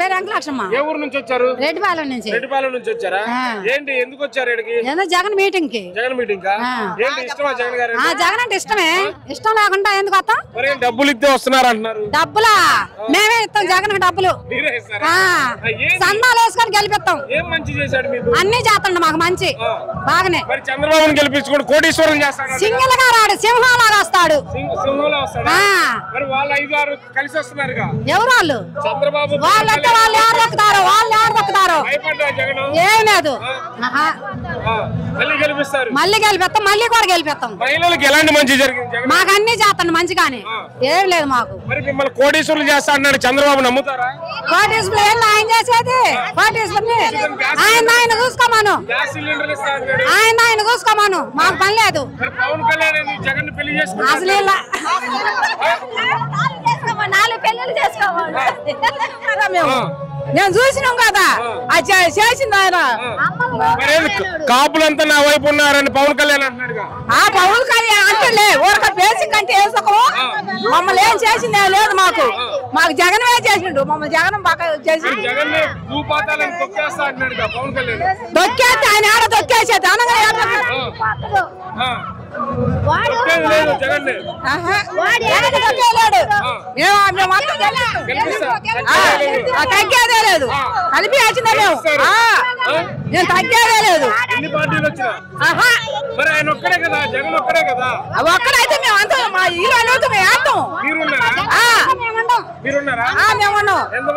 పేరు వెంకటలక్ష్మ. ఏ ఊరు నుంచి వచ్చారు? రెడ్డిపాలెం నుంచి. రెడ్డిపాలెం నుంచి వచ్చారా? ఏంటి ఎందుకు వచ్చారు ఇక్కడికి? ఏదో జగన్ మీటింగ్ కి. జగన్ మీటింగ్ కా? ఏంటి ఇష్టమా జగన్ గారు? జగన్ అంటే ఇష్టమే. ఇష్టం లేకుండా ఎందుకు వస్తాం? మరి డబ్బులు ఇస్తే వస్తున్నారు అంటున్నారు. డబ్బులా? మేమే ఇస్తాం జగన్ కి డబ్బులు. సందాలు వేసుకొని గెలిపిస్తాం. ఏం మంచి చేశాడు మీకు? అన్ని చేస్తాడు మాకు మంచి బాగానే. మరి చంద్రబాబుని గెలిపించుకోండి కోటీశ్వరం చేస్తాడు. సింగిల్ గా రాడు, సింహాలాగా వస్తాడు. సింహంలో వస్తాడా? మరి వాళ్ళు 5-6 కలిసి వస్తున్నారుగా. ఎవరు వాళ్ళు? చంద్రబాబు వాళ్ళంటే వాళ్ళు ఎవరు దొక్కుతారు? వాళ్ళు ఎవరు దొక్కుతారు? ఏం లేదు. మళ్ళీ గెలిపిస్తారు. మళ్ళీ గెలిపిస్తాం, మళ్ళీ కూడా గెలిపిస్తాం. మహిళలకు ఎలాంటి మంచి జరిగింది? మాకు అన్ని చేస్తాను మంచిగానే. ఏం లేదు మాకు. మరి మిమ్మల్ని కోటీశ్వరులు చేస్తా అన్నాడు చంద్రబాబు, నమ్ముతారా? కోటీశ్వరులు ఏం ఆయన చేసేది? కోటీశ్వరుని ఆయన చూసుకోమాను, ఆయన చూసుకోమాను. మాకు పని లేదు. పవన్ కళ్యాణ్ జగన్ పెళ్లి చేసుకున్నారు. అసలు 4 పెళ్ళిళ్ళు చేసుకోవాలి. మేము చూసినాం కదా చేసింది ఆయన. కాపులంతా నా వైపు ఉన్నారని పవన్ కళ్యాణ్ అంటున్నాడు. ఆ పవన్ కళ్యాణ్ అంటే ఊరక బేసిక్ అంటే వేసుకో మమ్మల్ని ఏం చేసిందే లేదు. మాకు జగన్ చేసిండు. మమ్మల్ని జగన్ బాగా చేసిండు. దొక్కేస్తే ఆయన ఆడ దొక్కేసేది అనగా తగ్గేదే లేదు. కలిపి వేసిందే మేము. నేను తగ్గేదే లేదు. ఒక్కడైతే మేము అంతా మా ఇల్లు అనేది మేము వేస్తాం. మేము ఉన్నాం.